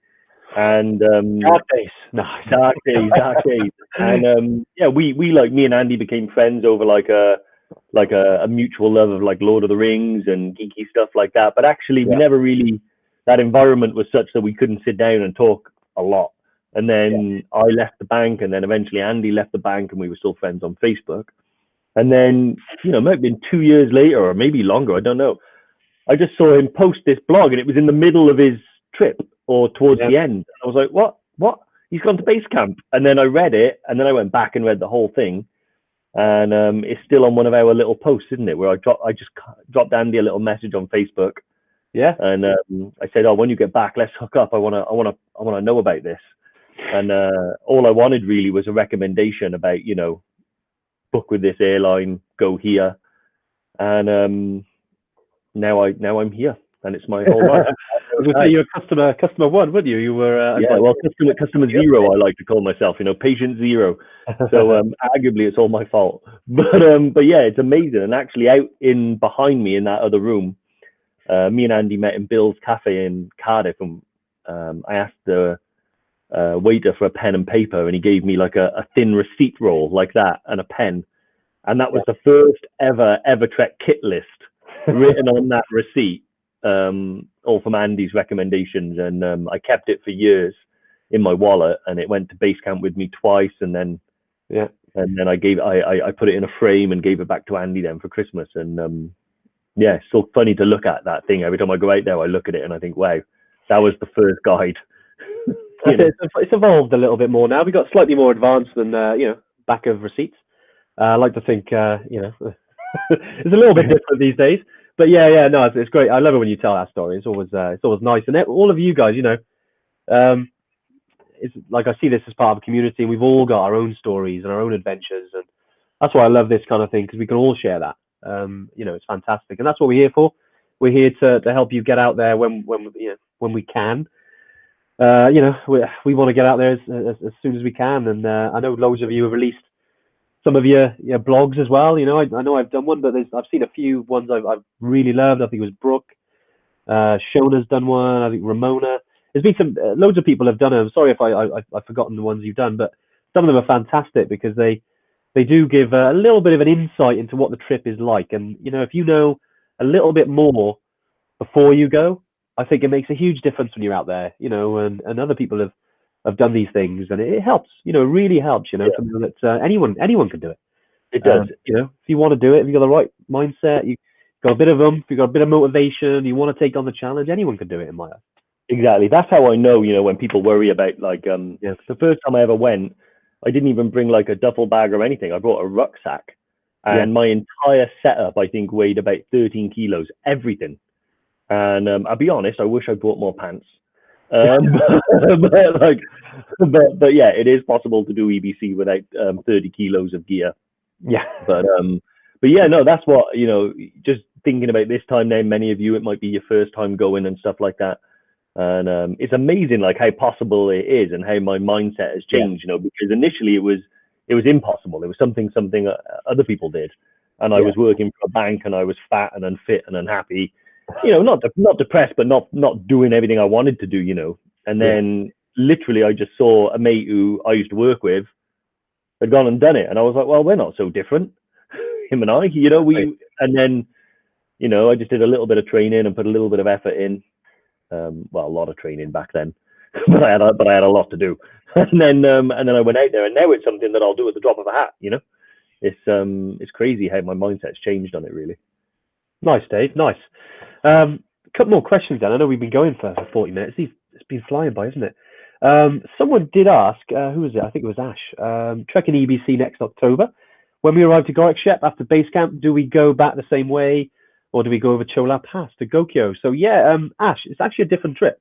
And dark days. No. Dark days. And we like, me and Andy became friends over like a mutual love of like Lord of the Rings and geeky stuff like that. But actually, we never really, that environment was such that we couldn't sit down and talk a lot. And then I left the bank, and then eventually Andy left the bank, and we were still friends on Facebook. And then, you know, it might have been 2 years later or maybe longer, I don't know. I just saw him post this blog, and it was in the middle of his trip or towards the end. I was like, what? He's gone to base camp. And then I read it, and then I went back and read the whole thing. And it's still on one of our little posts, isn't it? Where I just dropped Andy a little message on Facebook. Yeah. And I said, oh, when you get back, let's hook up. I wanna know about this. And all I wanted really was a recommendation about, you know, book with this airline, go here. And now I'm here, and it's my whole life. I was going to say, you're a customer one, weren't you? You were customer zero. I like to call myself. You know, patient zero. So arguably, it's all my fault. But yeah, it's amazing. And actually, out in behind me in that other room, me and Andy met in Bill's Cafe in Cardiff, and I asked the waiter for a pen and paper, and he gave me like a thin receipt roll like that and a pen, and that was the first ever EverTrek kit list written on that receipt. All from Andy's recommendations, and I kept it for years in my wallet, and it went to base camp with me twice, and then I put it in a frame and gave it back to Andy then for Christmas. And it's so funny to look at that thing every time I go out there. I look at it and I think, wow, that was the first guide. It's evolved a little bit more now. We got slightly more advanced than back of receipts. I like to think it's a little bit different these days. But no, it's great. I love it when you tell that story. It's always nice, and all of you guys, you know, it's like I see this as part of a community, and we've all got our own stories and our own adventures, and that's why I love this kind of thing, because we can all share that. You know, it's fantastic, and that's what we're here for. We're here to help you get out there when we can. You know, we want to get out there as soon as we can, and I know loads of you have released some of your blogs as well. You know, I know I've done one, but I've seen a few ones I've really loved. I think it was Brooke. Shona's done one. I think Ramona. There's been some loads of people have done it. I'm sorry if I've forgotten the ones you've done, but some of them are fantastic because they do give a little bit of an insight into what the trip is like. And you know, if you know a little bit more before you go, I think it makes a huge difference when you're out there. You know, and other people have have done these things, and it helps. You know, it really helps. You know, Yeah, to know that anyone can do it. it does. You know, if you want to do it, if you got the right mindset, you got a bit of if you got a bit of motivation, you want to take on the challenge, anyone can do it in my eyes. Exactly. That's how I know, when people worry about like Yeah, the first time I ever went, I didn't even bring like a duffel bag or anything. I brought a rucksack, yeah, and my entire setup I think weighed about 13 kilos, everything. And I'll be honest, I wish I brought more pants. But like, but yeah, it is possible to do EBC without 30 kilos of gear. yeah, But yeah, no, that's what, just thinking about this time now, many of you, it might be your first time going and stuff like that. And it's amazing like how possible it is and how my mindset has yeah, changed, because initially it was impossible. It was something other people did. And I yeah. was working for a bank and I was fat and unfit and unhappy, not depressed, but not doing everything I wanted to do, And Yeah. then literally I just saw a mate who I used to work with had gone and done it. And I was like, well, we're not so different, him and I, Exactly. and then, I just did a little bit of training and put a little bit of effort in. Well, a lot of training back then, but I had a lot to do. And then I went out there, and now it's something that I'll do at the drop of a hat. It's crazy how my mindset's changed on it, really. Nice, Dave. Nice. A couple more questions then. I know we've been going for 40 minutes. It's been flying by, isn't it? Someone did ask, who was it? I think it was Ash. Trekking EBC next October. When we arrive to Gorakshep after base camp, do we go back the same way, or do we go over Chola Pass to Gokyo? So yeah, Ash, it's actually a different trip.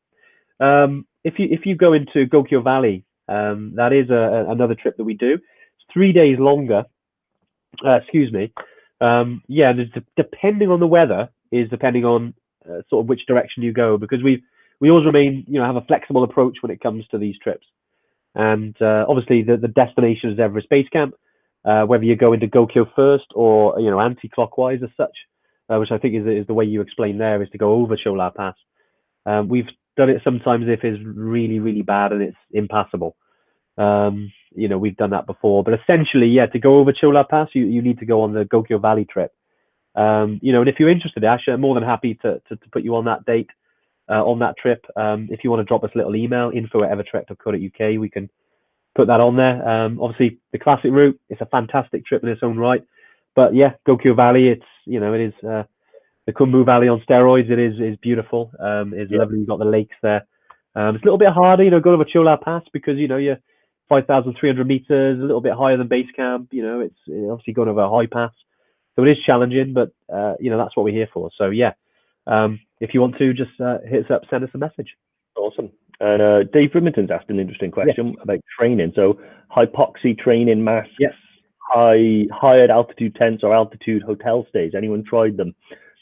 If you go into Gokyo Valley, that is another trip that we do. It's 3 days longer. Excuse me. Yeah, depending on the weather is depending on sort of which direction you go, because we always remain, have a flexible approach when it comes to these trips. And obviously the destination is Everest Base Camp, whether you go into Gokyo first or anti-clockwise as such, which I think is the way you explained there, is to go over Chola Pass. We've done it sometimes if it's really, really bad and it's impassable. We've done that before, but essentially, yeah, to go over Chola Pass, you need to go on the Gokyo Valley trip. And if you're interested, Ash, I'm more than happy to put you on that date, on that trip. If you want to drop us a little email, info@evertrek.co.uk, we can put that on there. Obviously, the classic route, it's a fantastic trip in its own right. But yeah, Gokyo Valley, it is the Khumbu Valley on steroids. It is beautiful. It's Yeah, lovely. You've got the lakes there. It's a little bit harder, go over Chola Pass because you're 5,300 meters, a little bit higher than base camp. It's obviously going over a high pass, so it is challenging. But that's what we're here for. So yeah, if you want to, just hit us up, send us a message. awesome. And Dave Rimmington's asked an interesting Yeah, question about training. So hypoxia training masks, yeah, higher altitude tents or altitude hotel stays. Anyone tried them?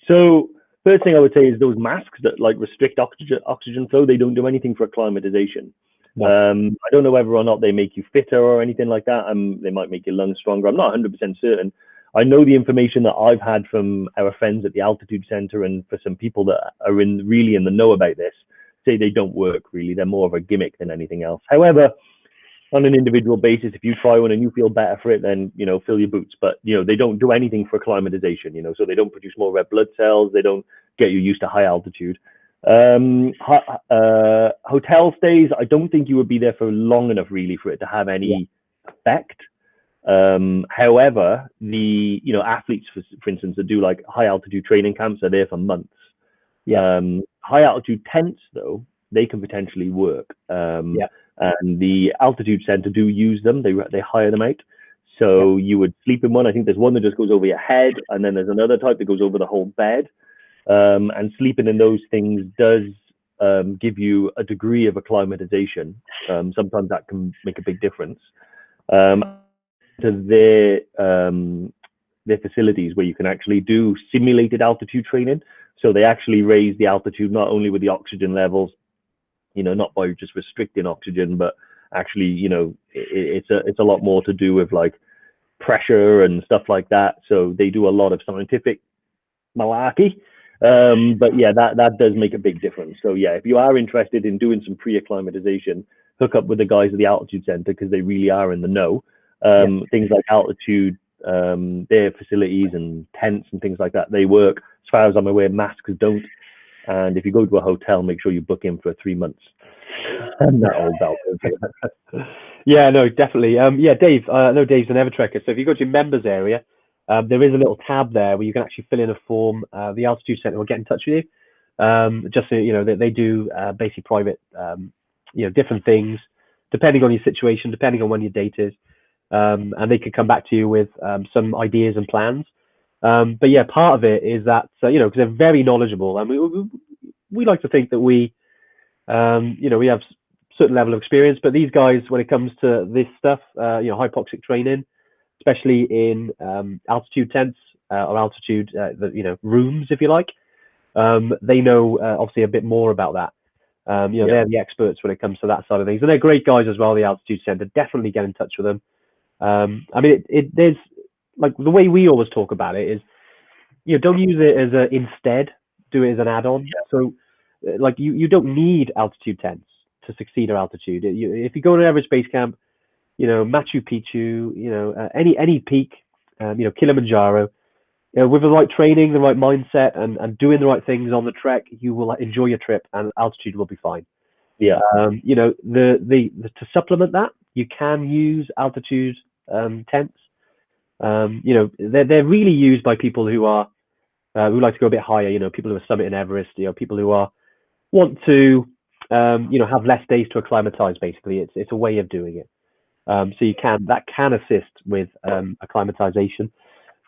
So first thing I would say is those masks that like restrict oxygen flow, they don't do anything for acclimatization. no, I don't know whether or not they make you fitter or anything like that. They might make your lungs stronger. I'm not 100% certain. I know the information that I've had from our friends at the Altitude Center and for some people that are really in the know about this, say they don't work really. They're more of a gimmick than anything else. However, on an individual basis, if you try one and you feel better for it, then fill your boots. But they don't do anything for acclimatization. So they don't produce more red blood cells. They don't get you used to high altitude. Hotel stays, I don't think you would be there for long enough really for it to have yeah, any effect. However, the athletes, for instance, that do like high altitude training camps are there for months. yeah, High altitude tents, though, they can potentially work. yeah, And the altitude center do use them. They hire them out. So you would sleep in one. I think there's one that just goes over your head, and then there's another type that goes over the whole bed. And sleeping in those things does give you a degree of acclimatization. Sometimes that can make a big difference. To their facilities where you can actually do simulated altitude training. So they actually raise the altitude not only with the oxygen levels, not by just restricting oxygen, but actually, it's a lot more to do with like pressure and stuff like that. So they do a lot of scientific malarkey. But yeah, that does make a big difference. So yeah, if you are interested in doing some pre-acclimatization, hook up with the guys at the Altitude Center because they really are in the know. Things like altitude, their facilities and tents and things like that, they work. As far as I'm aware, masks don't. And if you go to a hotel, make sure you book in for 3 months. And that'll go through. Yeah, no, definitely. Yeah, Dave. I know Dave's an EverTrekker, so if you go to your members area, there is a little tab there where you can actually fill in a form. The Altitude Centre will get in touch with you. Just so you know, they do basically private, different things depending on your situation, depending on when your date is, and they can come back to you with some ideas and plans. But yeah, part of it is that because they're very knowledgeable, and we like to think that we we have certain level of experience, but these guys, when it comes to this stuff, hypoxic training, especially in altitude tents or altitude, rooms, if you like, they know obviously a bit more about that. They're the experts when it comes to that side of things, and they're great guys as well. The Altitude Centre, definitely get in touch with them. There's like the way we always talk about it is, don't use it as a instead, do it as an add-on. Yeah. So, like you don't need altitude tents to succeed at altitude. If you go to an Everest base camp, Machu Picchu, any peak, Kilimanjaro, with the right training, the right mindset, and doing the right things on the trek, you will enjoy your trip, and altitude will be fine. Yeah. To supplement that, you can use altitude tents. They're really used by people who like to go a bit higher. People who are summiting Everest. People who want to have less days to acclimatize. Basically, it's a way of doing it. So that can assist with acclimatization.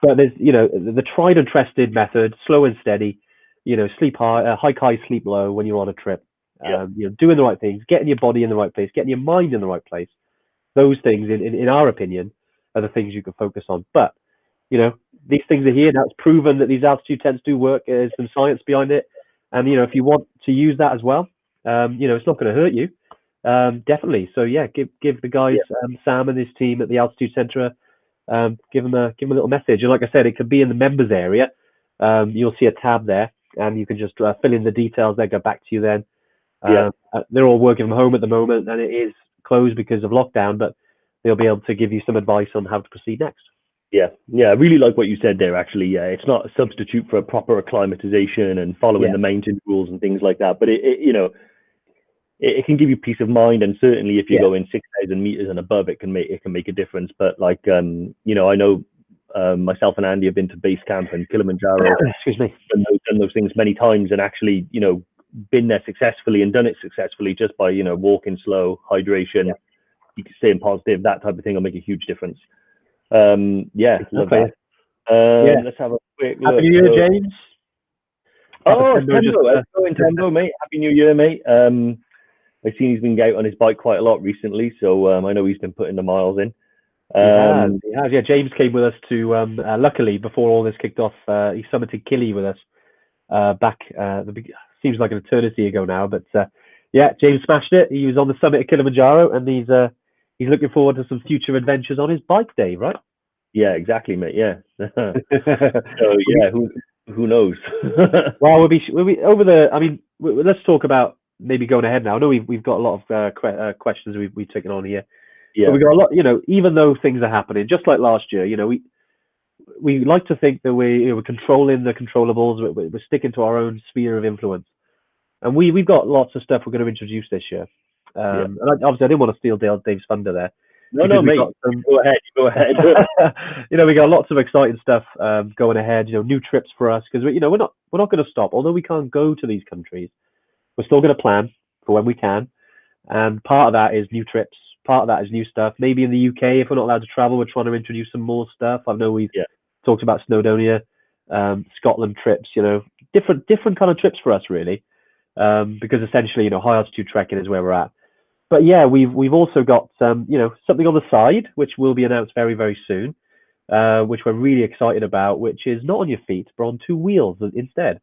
But there's the tried and trusted method, slow and steady. Sleep high, hike high, sleep low when you're on a trip. Doing the right things, getting your body in the right place, getting your mind in the right place. Those things, in our opinion, are the things you can focus on. But these things are here. Now it's proven that these altitude tents do work. There's some science behind it, and if you want to use that as well, it's not going to hurt you. Definitely. So yeah, give the guys Sam and his team at the Altitude Centre, give them a little message. And like I said, it could be in the members area. You'll see a tab there, and you can just fill in the details. They go back to you then. They're all working from home at the moment, and it is closed because of lockdown, but they'll be able to give you some advice on how to proceed next. Yeah, I really like what you said there, actually. Yeah, it's not a substitute for a proper acclimatization and following the mountain rules and things like that, but it can give you peace of mind, and certainly if you go in 6,000 meters and above, it can make a difference. But like I know myself and Andy have been to base camp and Kilimanjaro, excuse me, done those things many times, and actually been there successfully and done it successfully just by walking slow, hydration, staying positive, that type of thing will make a huge difference. Love that. Let's have a quick look. Happy New Year, James. Oh, Tembo, mate. Happy New Year, mate. I've seen he's been out on his bike quite a lot recently, so I know he's been putting the miles in. He has. Yeah, James came with us to, luckily, before all this kicked off, he summited Kili with us back, seems like an eternity ago now, but James smashed it. He was on the summit of Kilimanjaro, and he's looking forward to some future adventures on his bike, Dave, right? Yeah, exactly, mate. Yeah. So yeah, who knows? Well, we'll be over the. I mean, let's talk about maybe going ahead now. I know we've got a lot of questions we've taken on here. Yeah. But we got a lot. Even though things are happening, just like last year, we like to think that we're controlling the controllables. We're sticking to our own sphere of influence, and we've got lots of stuff we're going to introduce this year. And obviously, I didn't want to steal Dave's thunder there. No, mate. Go ahead. We got lots of exciting stuff going ahead. New trips for us, because we're not going to stop. Although we can't go to these countries, we're still going to plan for when we can. And part of that is new trips. Part of that is new stuff. Maybe in the UK, if we're not allowed to travel, we're trying to introduce some more stuff. I know we've talked about Snowdonia, Scotland trips. Different kind of trips for us, really, because essentially, high altitude trekking is where we're at. But yeah, we've also got something on the side, which will be announced very, very soon, which we're really excited about, which is not on your feet, but on two wheels instead.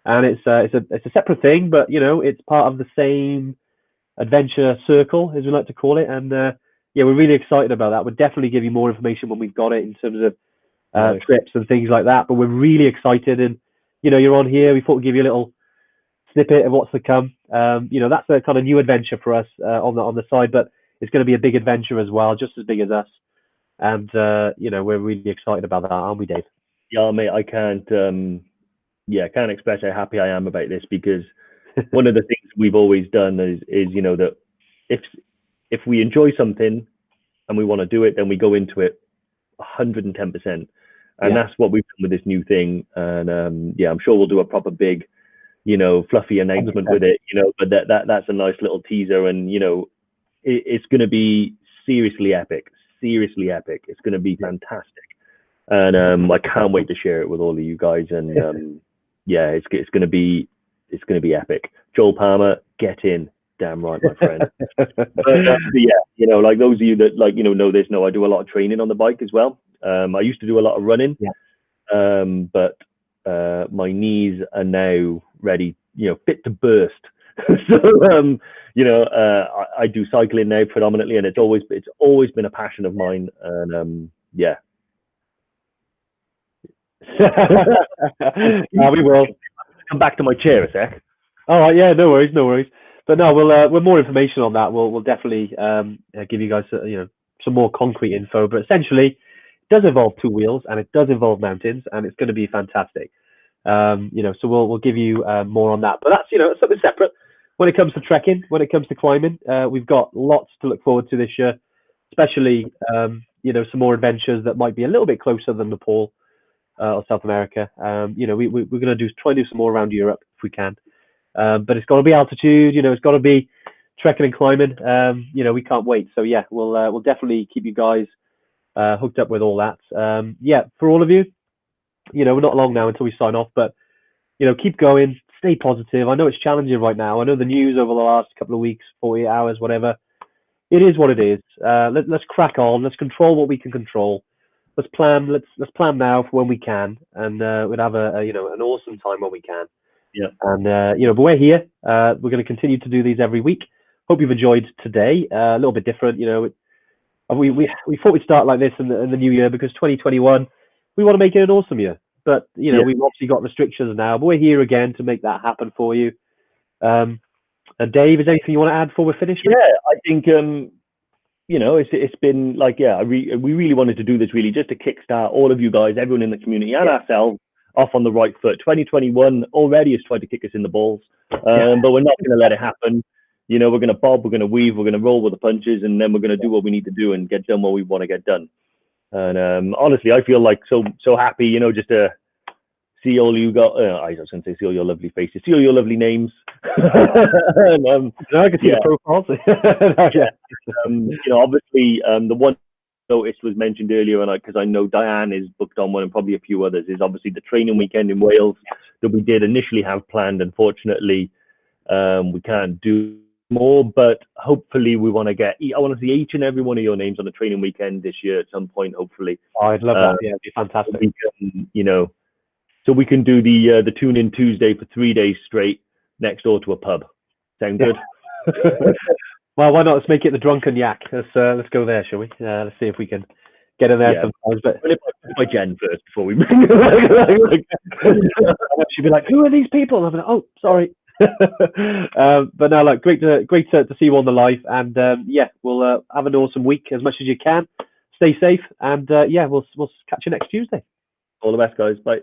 And it's a separate thing, but it's part of the same adventure circle, as we like to call it. And we're really excited about that. We'll definitely give you more information when we've got it in terms of trips and things like that. But we're really excited, and you're on here. We thought we'd give you a little snippet of what's to come. That's a kind of new adventure for us on the side, but it's going to be a big adventure as well, just as big as us. And we're really excited about that, aren't we, Dave? Yeah, mate. I can't yeah, can't express how happy I am about this, because one of the things we've always done is that if we enjoy something and we want to do it, then we go into it 110%. And Yeah, that's what we've done with this new thing. And yeah, I'm sure we'll do a proper big, fluffy announcement 100%. with it, but that's a nice little teaser. And, it's going to be seriously epic, seriously epic. It's going to be Yeah. fantastic. And I can't wait to share it with all of you guys. And yeah, it's going to be epic. Joel Palmer, get in. Damn right, my friend. But yeah, like those of you that know this, know I do a lot of training on the bike as well. I used to do a lot of running, but my knees are now ready, fit to burst. So I do cycling now predominantly, and it's always been a passion of mine. And yeah. We will come back to my chair a sec. All right, yeah, no worries, no worries. But no, we'll with more information on that, we'll definitely give you guys some more concrete info. But essentially, it does involve two wheels and it does involve mountains, and it's going to be fantastic. So we'll give you more on that. But that's something separate. When it comes to trekking, when it comes to climbing, we've got lots to look forward to this year, especially some more adventures that might be a little bit closer than Nepal or South America. We're going to try and do some more around Europe if we can. But it's got to be altitude, it's got to be trekking and climbing. We can't wait. So yeah, we'll definitely keep you guys hooked up with all that. Yeah, for all of you, we're not long now until we sign off, but keep going, stay positive. I know it's challenging right now. I know the news over the last couple of weeks, 48 hours, whatever. It is what it is. Let's crack on. Let's control what we can control. Let's plan. Let's plan now for when we can, and we'll have an awesome time when we can. Yeah. And but we're here. We're going to continue to do these every week. Hope you've enjoyed today. A little bit different, We thought we'd start like this in the new year because 2021, we want to make it an awesome year. But we've obviously got restrictions now. But we're here again to make that happen for you. And Dave, is there anything you want to add before we're finished? Yeah, I think it's been like we really wanted to do this really just to kickstart all of you guys, everyone in the community, and ourselves off on the right foot. 2021 already has tried to kick us in the balls, but we're not going to let it happen. We're going to bob, we're going to weave, we're going to roll with the punches, and then we're going to do what we need to do and get done what we want to get done. And honestly, I feel like so happy, just to see all you got. I was going to say see all your lovely faces, see all your lovely names. And, I can see the profiles. Obviously, the one notice was mentioned earlier, and because I know Diane is booked on one, and probably a few others, is obviously the training weekend in Wales that we did initially have planned. Unfortunately, we can't do more, but hopefully we want to I want to see each and every one of your names on the training weekend this year at some point, hopefully. Oh, I'd love that. Yeah, it'd be fantastic. We can, so we can do the tune in Tuesday for 3 days straight next door to a pub. Sound good? Well, why not? Let's make it the Drunken Yak. Let's go there, shall we? Let's see if we can get in there sometimes. But by Jen first before we. She'd be like, "Who are these people?" And I'm like, "Oh, sorry." But no, great to see you on the live, and we'll have an awesome week as much as you can. Stay safe, and we'll catch you next Tuesday. All the best, guys. Bye.